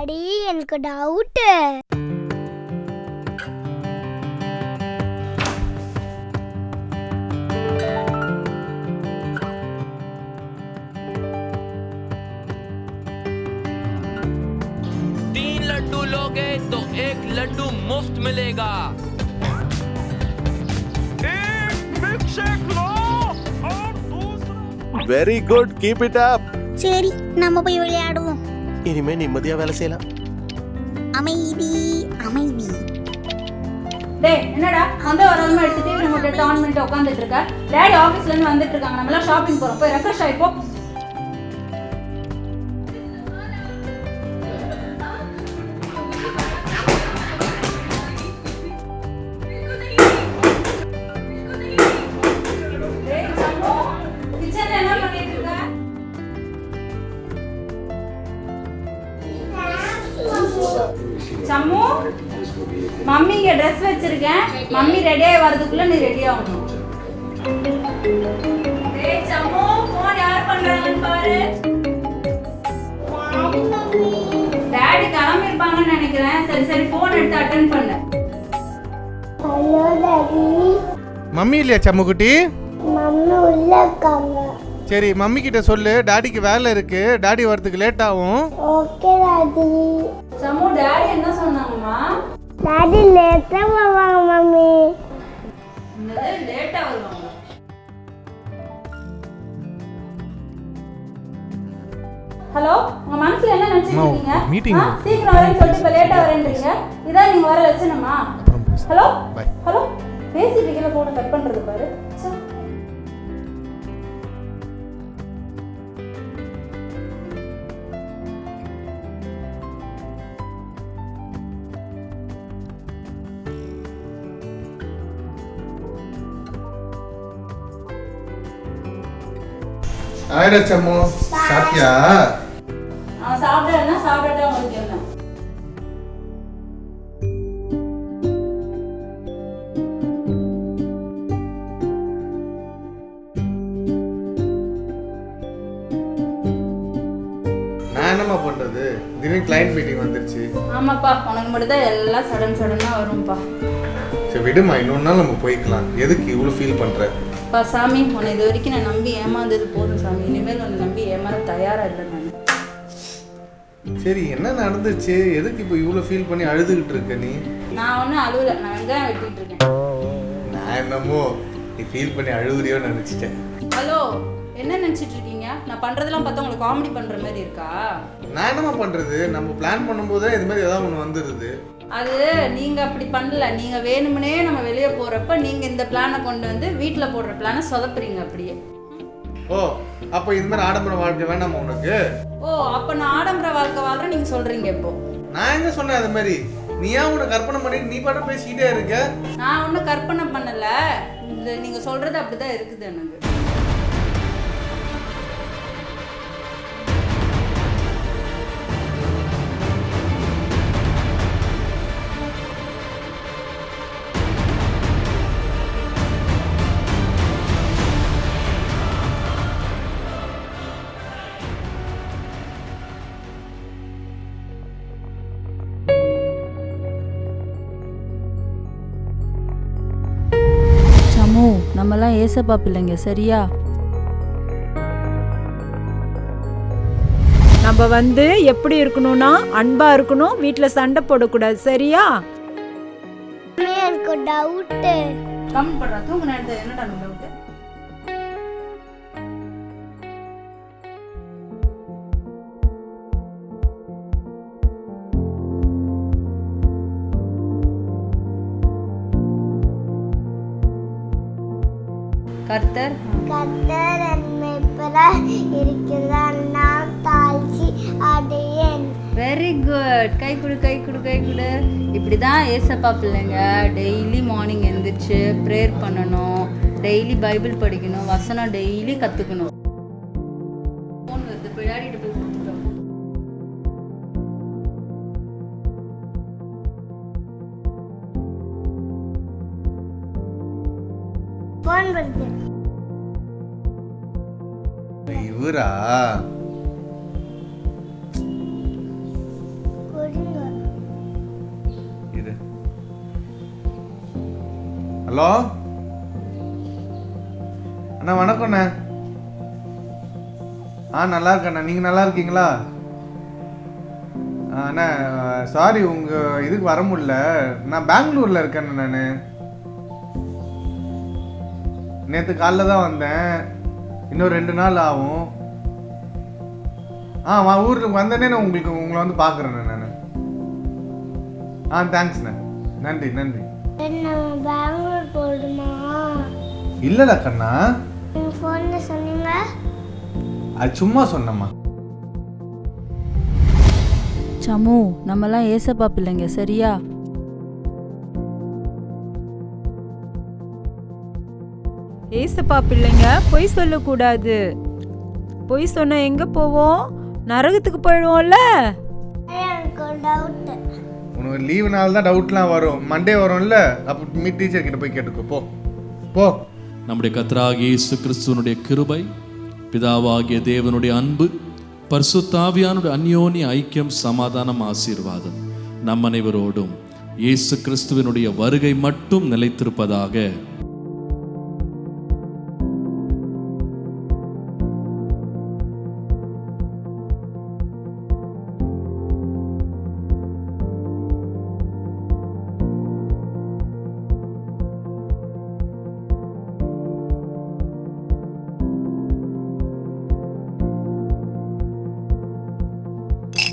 Daddy எனக்கு doubt. तीन लड्डू लोगे तो एक लड्डू मुफ्त मिलेगा. एक मिल्कशेक लो और दूसरा. Very good, keep it up. சரி, நம்ம போய் விளையாடுவோம். இனிமே நிம்மதியா வேலை செய்யலாம். அமைதி அமைதி. டேய் என்னடா அந்த வரமா எடுத்துட்டு நம்ம டெட் ஆன் பண்ணிட்டு உட்கார்ந்துட்டு இருக்க. டாடி ஆபீஸ்ல இருந்து வந்துட்டு இருக்காங்க. நம்ம எல்லாம் ஷாப்பிங் போறோம். போய் ரெஃப்ரெஷ் ஆயி போ. டேய் சம்மு கிச்சன்ல என்ன பண்ணிட்டு இருக்க? சம்மு மம்மி இங்க ட்ரெஸ் வச்சிருக்கேன். மம்மி ரெடி ஆகி வரதுக்குள்ள நீ ரெடி ஆகணும். டேய் சம்மு ஃபோன் யார் பண்றாங்கன்னு பாரு. டாடி கிளம்பி இருப்பாங்கன்னு நினைக்கிறேன். சரி சரி ஃபோன் எடுத்து அட்டெண்ட் பண்ணு. Hello daddy. மம்மி இல்லையா சம்முக்குட்டி? மம்மி உள்ள இருக்காங்க. சரி மம்மி கிட்ட சொல்லு, டாடிக்கு வேலை இருக்கு, டாடி வரதுக்கு லேட் ஆகும். Okay daddy. சம்மு டாடி என்ன சொன்னாங்கம்மா? டாடி லேட்டா வருவாங்க மம்மி. என்னது லேட்டா வருவாங்க? ஹலோ உங்க மனசுல என்ன நினைச்சிட்டு இருக்கீங்க? meeting. சீக்கிரம் வரேன்னு சொல்லிட்டு இப்ப லேட்டா வரேன்றீங்க. இதான் நீங்க வர லட்சணமா? Hello by. ஹலோ பேசிட்டு இருக்கல போன கட் பண்றது பாரு. ச்சே. ஆயிரா சம்மு, சாப்பிட்டியா? நான் சாப்பிடறேன்னா சாப்பிடட்டா உங்களுக்கு என்ன? நான் என்னம்மா பண்றது? திடீர்னு கிளைண்ட் மீட்டிங் வந்துருச்சு. ஆமாப்பா உனக்கு மட்டும் தான் எல்லாம் சடனா வரும்பா. சரி விடுமா, இன்னொரு நாள் நம்ம போய்க்கலாம். எதுக்கு இவ்வளோ ஃபீல் பண்ற? அப்பா சாமி உன்னை இது வரைக்கும் நான் நம்பி ஏமாந்தது போதும் சாமி. இனிமேல் உன்னை நம்பி ஏமாற தயாரா இல்லை நான். சரி என்ன நடந்துச்சு? எதுக்கு இப்போ இவ்வளோ ஃபீல் பண்ணி அழுதுகிட்டு இருக்க நீ? நான் ஒன்றும் அழுவல, நான் வெங்காயம் வெட்டிட்டு இருக்கேன். நான் என்னமோ நீ ஃபீல் பண்ணி அழுகுறியோன்னு நினச்சிட்டேன். ஹலோ என்ன நினச்சிட்டு இருக்கீங்க? நான் பண்ணுறதெல்லாம் பார்த்தா உங்களுக்கு காமெடி பண்ணுற மாதிரி இருக்கா? நான் என்னம்மா பண்ணுறது? நம்ம பிளான் பண்ணும்போது இது மாதிரி ஏதாவது ஒன்று வந்துடுது. அது நீங்கள் அப்படி பண்ணல. நீங்கள் வேணும்னே நம்ம வெளியே போகிறப்ப நீங்கள் இந்த பிளானை கொண்டு வந்து வீட்டில் போடுற பிளானை சொதப்புறீங்க அப்படியே. ஓ அப்போ இது மாதிரி ஆடம்பர வாழ்க்கை வேணாமா உனக்கு? ஓ அப்போ நான் ஆடம்பர வாழ்க்கை வாழ்கிறேன் நீங்கள் சொல்கிறீங்க இப்போ. நான் எங்க சொன்னேன் அது மாதிரி? நீ ஏன் உன்னை கற்பனை பண்ணிட்டு நீ பாட்டு பேசிக்கிட்டே இருக்க? நான் ஒன்றும் கற்பனை பண்ணலை. இந்த நீங்கள் சொல்கிறது அப்படி தான் இருக்குது எனக்கு. நம்மலாம் ஏசப்பா பிள்ளைங்க சரியா? நம்ம எப்படி இருக்கணும்னா அன்பா இருக்கணும், வீட்ல சண்டை போடக்கூடாது சரியா? எனக்கு டவுட். கம்மி பண்றா தூங்க நேரத்துல என்னடா டவுட்? கர்த்தர் இருக்கிறார், நான் தாழ்ச்சி அடையேன். Very good. கை கொடு கை கொடு கை கொடு. இப்படி தான் ஏசப்பா பிள்ளைங்க டெய்லி மார்னிங் எழுந்திரிச்சு ப்ரேயர் பண்ணணும், டெய்லி பைபிள் படிக்கணும், வசனம் டெய்லி கற்றுக்கணும். ஃபோன் வருது, விளையாடிட்டு போய் கொடுத்துட்டோம். ஃபோன் வருது. இவரா? ஹலோ அண்ணா, வணக்கம்ண்ணே. நல்லா இருக்கண்ணா. நீங்கள் நல்லா இருக்கீங்களா? அண்ணா சாரி, உங்கள் இதுக்கு வர முடியல. நான் பெங்களூரில் இருக்கேண்ணே. நான் நேற்று காலைல தான் வந்தேன். இன்னும் 2 நாள் ஆகும். ஊருக்கு வந்தேனே நான் உங்களை வந்து பார்க்குறேண்ணே நான். தேங்க்ஸ்ண்ணே. நன்றி. பெங்களூர் போடுமா? இல்லைடா கண்ணா, ஃபோனில் சொன்னீங்க. அது சும்மா சொன்னம்மா. சமு, நம்மலாம் ஏசப்பா பிள்ளைங்க, சரியா? ஏசப்பா பிள்ளைங்க பொய் சொல்லக்கூடாது. பொய் சொன்னா எங்க போவோம்? நரகத்துக்கு போயிடுவோம்ல. எனக்கு ஒரு டவுட்டு. உனக்கு லீவு நாள் தான் டவுட்லாம் வரும். மண்டே வரும்ல, அப்போ டீச்சர் கிட்ட போய் கேட்டுக்கோ. போ. நம்முடைய கர்த்தராகிய இயேசு கிறிஸ்துவனுடைய கிருபை, பிதாவாகிய தேவனுடைய அன்பு, பரிசுத்த ஆவியானுடைய அந்யோன்ய ஐக்கியம், சமாதானம், ஆசீர்வாதம் நம் அனைவரோடும் இயேசு கிறிஸ்துவினுடைய வருகை மட்டும் நிலைத்திருப்பதாக.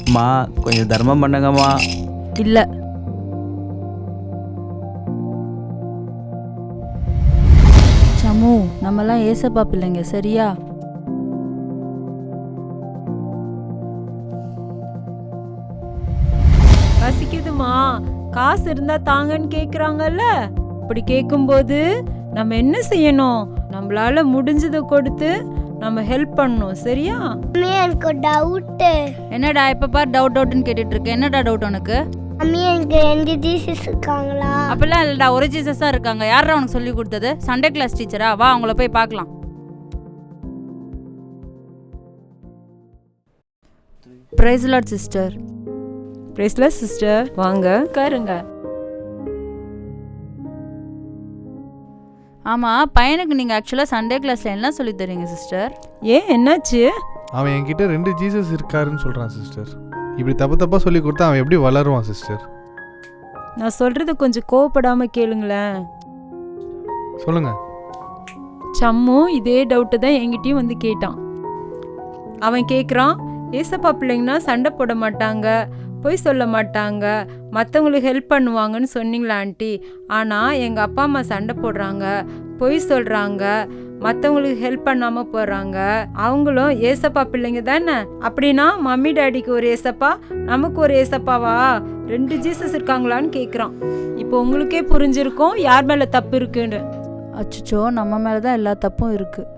அம்மா, கொஞ்சம் தர்மம் பண்ணுங்கம்மா. இல்லை. சமு, நம்மலாம் ஏசப்பா பிள்ளைங்க, சரியா? பசிக்குதுமா, காசு இருந்தா தாங்கன்னு கேக்குறாங்கல்ல. அப்படி கேட்கும்போது நம்ம என்ன செய்யணும்? நம்மளால முடிஞ்சதை கொடுத்து நம்ம ஹெல்ப் பண்ணணும், சரியா? மம்மி எனக்கு ஒரு டவுட்டு. என்னடா இப்ப பார் டவுட்னு கேட்டுட்டு இருக்க? என்னடா டவுட் உனக்கு? மம்மி எனக்கு 2 ஜீசஸ் இருக்காங்களா? அப்பெல்லாம் இல்லடா, ஒரு ஜீசஸ் தான் இருக்காங்க. யாரா உனக்கு சொல்லி கொடுத்தது? சண்டே கிளாஸ் டீச்சரா? வா, அவங்கள போய் பார்க்கலாம். Praise Lord sister. Praise Lord sister. வாங்க உட்காருங்க. ஆமாம், பையனுக்கு நீங்கள் ஆக்சுவலாக சண்டே கிளாஸில் என்ன சொல்லி தரீங்க சிஸ்டர்? ஏன், என்னாச்சு? அவன் என்கிட்ட 2 ஜீசஸ் இருக்காருன்னு சொல்கிறான் சிஸ்டர். இப்படி தப்பாக சொல்லி கொடுத்தா அவன் எப்படி வளருவான் சிஸ்டர்? நான் சொல்றது கொஞ்சம் கோவப்படாம கேளுங்களேன். சொல்லுங்க. சம்மு இதே டவுட்டு தான் என்கிட்டயும் வந்து கேட்டான். அவன் கேட்குறான், ஏசப்பா பிள்ளைங்கன்னா சண்டை போட மாட்டாங்க, பொய் சொல்ல மாட்டாங்க, மற்றவங்களுக்கு ஹெல்ப் பண்ணுவாங்கன்னு சொன்னீங்களா ஆண்டி? ஆனால் எங்கள் அப்பா அம்மா சண்டை போடுறாங்க, பொய் சொல்கிறாங்க, மற்றவங்களுக்கு ஹெல்ப் பண்ணாமல் போகிறாங்க. அவங்களும் ஏசப்பா பிள்ளைங்க தானே? அப்படின்னா மம்மி டாடிக்கு ஒரு ஏசப்பா, நமக்கு ஒரு ஏசப்பாவா? 2 ஜீசஸ் இருக்காங்களான்னு கேட்குறான். இப்போ உங்களுக்கே புரிஞ்சிருக்கும் யார் மேலே தப்பு இருக்குன்னு. அச்சோ, நம்ம மேலே தான் எல்லா தப்பும் இருக்குது.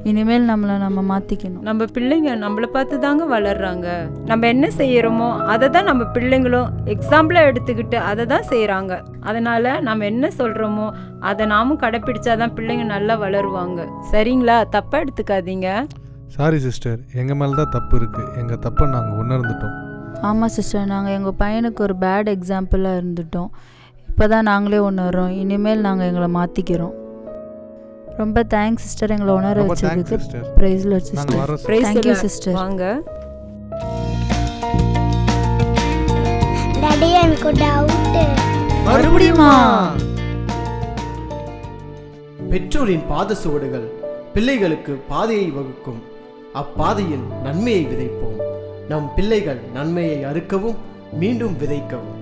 இனிமேல் நம்ம மாற்றிக்கணும். நம்ம பிள்ளைங்க நம்மளை பார்த்து தாங்க வளர்றாங்க. நம்ம என்ன செய்யறோமோ அதை தான் நம்ம பிள்ளைங்களும் எக்ஸாம்பிளாக எடுத்துக்கிட்டு அதை தான் செய்கிறாங்க. அதனால் நம்ம என்ன சொல்கிறோமோ அதை நாமும் கடைப்பிடிச்சாதான் பிள்ளைங்க நல்லா வளருவாங்க. சரிங்களா? தப்பாக எடுத்துக்காதீங்க. சாரி சிஸ்டர், எங்கள் மேலே தான் தப்பு இருக்குது. எங்கள் தப்பை நாங்கள் உணர்ந்துட்டோம். ஆமாம் சிஸ்டர், நாங்கள் எங்கள் பையனுக்கு ஒரு பேட் எக்ஸாம்பிளாக இருந்துட்டோம். இப்போ தான் நாங்களே உணர்றோம். இனிமேல் நாங்கள் எங்களை மாற்றிக்கிறோம். ரொம்ப தேங்க்ஸ் சிஸ்டர், எங்களை உணர வச்சதுக்கு. Praise Lord sister. Thank you sister. வாங்க. டாடி எனக்கு ஒரு டவுட். மறுபடியுமா? பெற்றோரின் பாத சுவடுகள் பிள்ளைகளுக்கு பாதையை வகுக்கும். அப்பாதையில் நன்மையை விதைப்போம். நம் பிள்ளைகள் நன்மையை அறுக்கவும் மீண்டும் விதைக்கவும்.